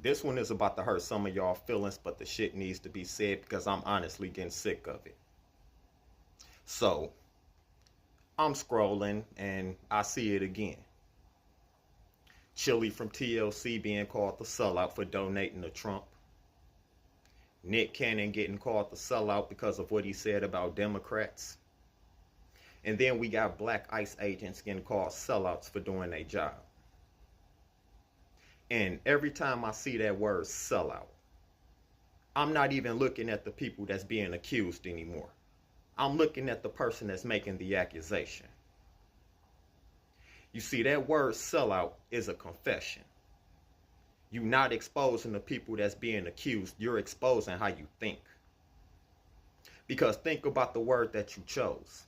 This one is about to hurt some of y'all feelings, but the shit needs to be said because I'm honestly getting sick of it. So, I'm scrolling and I see it again. Chili from TLC being called the sellout for donating to Trump. Nick Cannon getting called the sellout because of what he said about Democrats. And then we got black ICE agents getting called sellouts for doing their job. And every time I see that word sellout, I'm not even looking at the people that's being accused anymore. I'm looking at the person that's making the accusation. You see, that word sellout is a confession. You're not exposing the people that's being accused. You're exposing how you think. Because think about the word that you chose.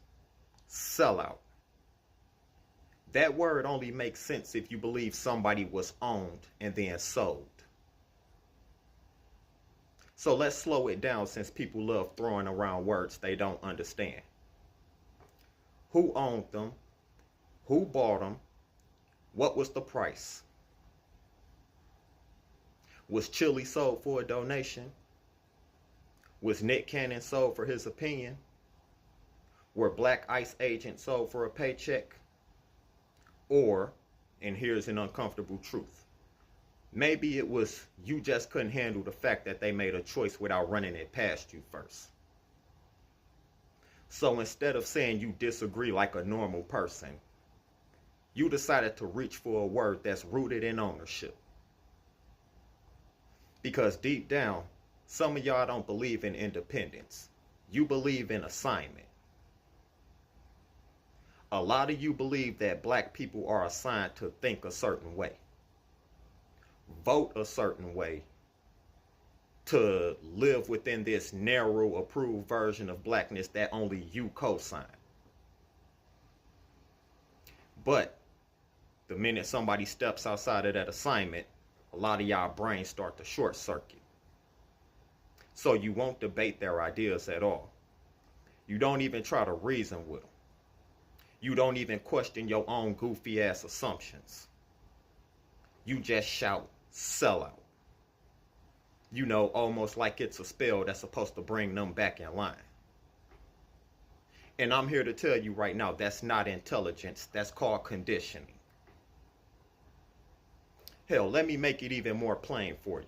Sellout. That word only makes sense if you believe somebody was owned and then sold. So let's slow it down since people love throwing around words they don't understand. Who owned them? Who bought them? What was the price? Was Chili sold for a donation? Was Nick Cannon sold for his opinion? Were black ICE agents sold for a paycheck? Or, and here's an uncomfortable truth, maybe it was you just couldn't handle the fact that they made a choice without running it past you first. So instead of saying you disagree like a normal person, you decided to reach for a word that's rooted in ownership. Because deep down, some of y'all don't believe in independence. You believe in assignment. A lot of you believe that black people are assigned to think a certain way, vote a certain way, to live within this narrow approved version of blackness that only you co-sign. But the minute somebody steps outside of that assignment, a lot of y'all brains start to short circuit. So you won't debate their ideas at all. You don't even try to reason with them. You don't even question your own goofy ass assumptions. You just shout, sellout. You know, almost like it's a spell that's supposed to bring them back in line. And I'm here to tell you right now, that's not intelligence, that's called conditioning. Hell, let me make it even more plain for you.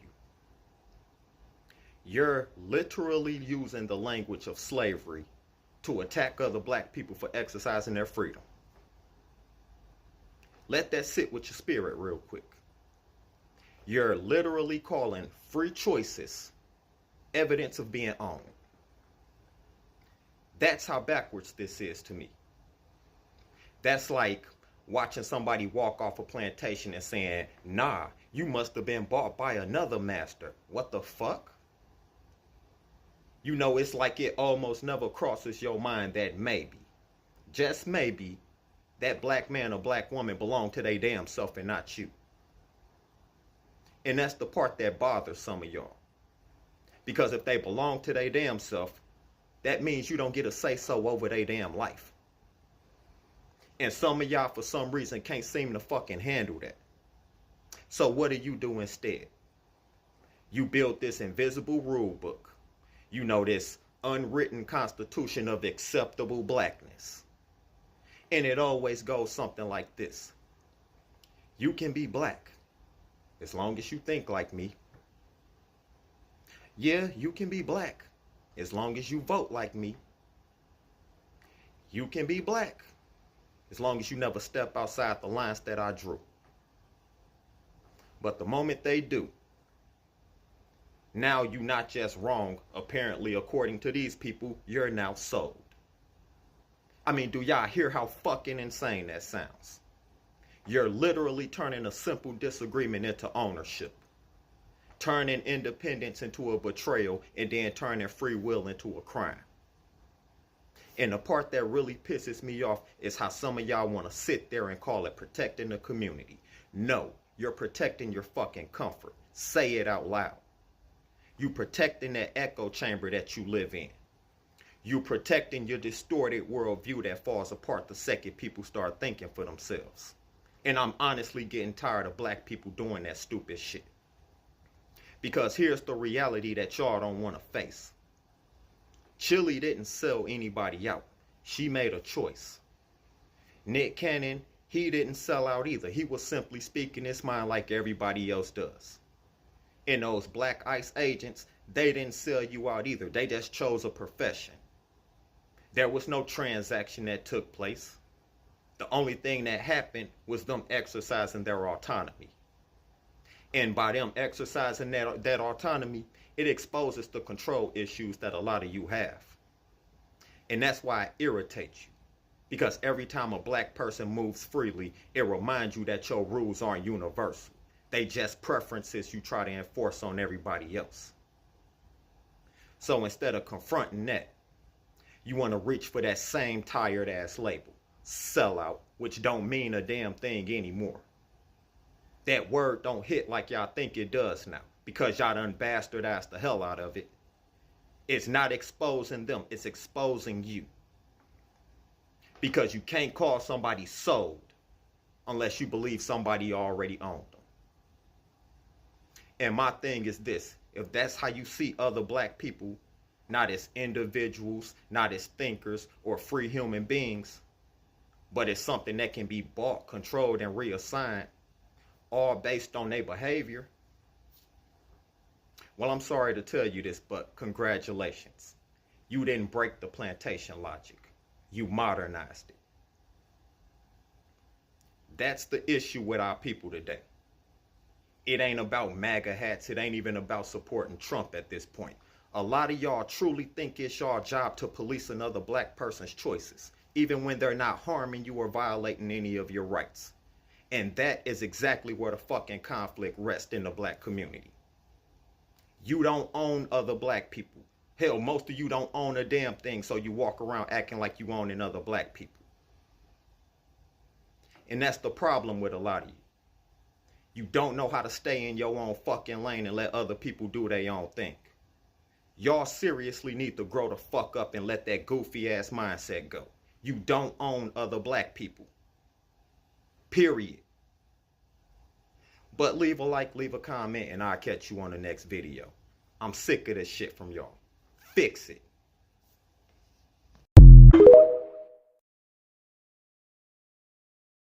You're literally using the language of slavery to attack other black people for exercising their freedom. Let that sit with your spirit real quick. You're literally calling free choices evidence of being owned. That's how backwards this is to me. That's like watching somebody walk off a plantation and saying, nah, you must have been bought by another master. What the fuck? You know, it's like it almost never crosses your mind that maybe, just maybe, that black man or black woman belong to their damn self and not you. And that's the part that bothers some of y'all. Because if they belong to their damn self, that means you don't get a say-so over their damn life. And some of y'all, for some reason, can't seem to fucking handle that. So what do you do instead? You build this invisible rule book. You know, this unwritten constitution of acceptable blackness. And it always goes something like this. You can be black as long as you think like me. Yeah, you can be black as long as you vote like me. You can be black as long as you never step outside the lines that I drew. But the moment they do, now you're not just wrong, apparently according to these people, you're now sold. I mean, do y'all hear how fucking insane that sounds? You're literally turning a simple disagreement into ownership. Turning independence into a betrayal and then turning free will into a crime. And the part that really pisses me off is how some of y'all want to sit there and call it protecting the community. No, you're protecting your fucking comfort. Say it out loud. You protecting that echo chamber that you live in. You protecting your distorted worldview that falls apart the second people start thinking for themselves. And I'm honestly getting tired of black people doing that stupid shit. Because here's the reality that y'all don't want to face. Chili didn't sell anybody out. She made a choice. Nick Cannon, he didn't sell out either. He was simply speaking his mind like everybody else does. And those black ICE agents, they didn't sell you out either. They just chose a profession. There was no transaction that took place. The only thing that happened was them exercising their autonomy. And by them exercising that autonomy, it exposes the control issues that a lot of you have. And that's why it irritates you. Because every time a black person moves freely, it reminds you that your rules aren't universal. They just preferences you try to enforce on everybody else. So instead of confronting that, you want to reach for that same tired ass label, sellout, which don't mean a damn thing anymore. That word don't hit like y'all think it does now, because y'all done bastardized the hell out of it. It's not exposing them, it's exposing you. Because you can't call somebody sold unless you believe somebody already owned them. And my thing is this: if that's how you see other black people, not as individuals, not as thinkers or free human beings, but as something that can be bought, controlled, and reassigned, all based on their behavior, well, I'm sorry to tell you this, but congratulations. You didn't break the plantation logic. You modernized it. That's the issue with our people today. It ain't about MAGA hats. It ain't even about supporting Trump at this point. A lot of y'all truly think it's y'all job to police another black person's choices, even when they're not harming you or violating any of your rights. And that is exactly where the fucking conflict rests in the black community. You don't own other black people. Hell, most of you don't own a damn thing, so you walk around acting like you own other black people. And that's the problem with a lot of you. You don't know how to stay in your own fucking lane and let other people do their own thing. Y'all seriously need to grow the fuck up and let that goofy ass mindset go. You don't own other black people. Period. But leave a like, leave a comment, and I'll catch you on the next video. I'm sick of this shit from y'all. Fix it.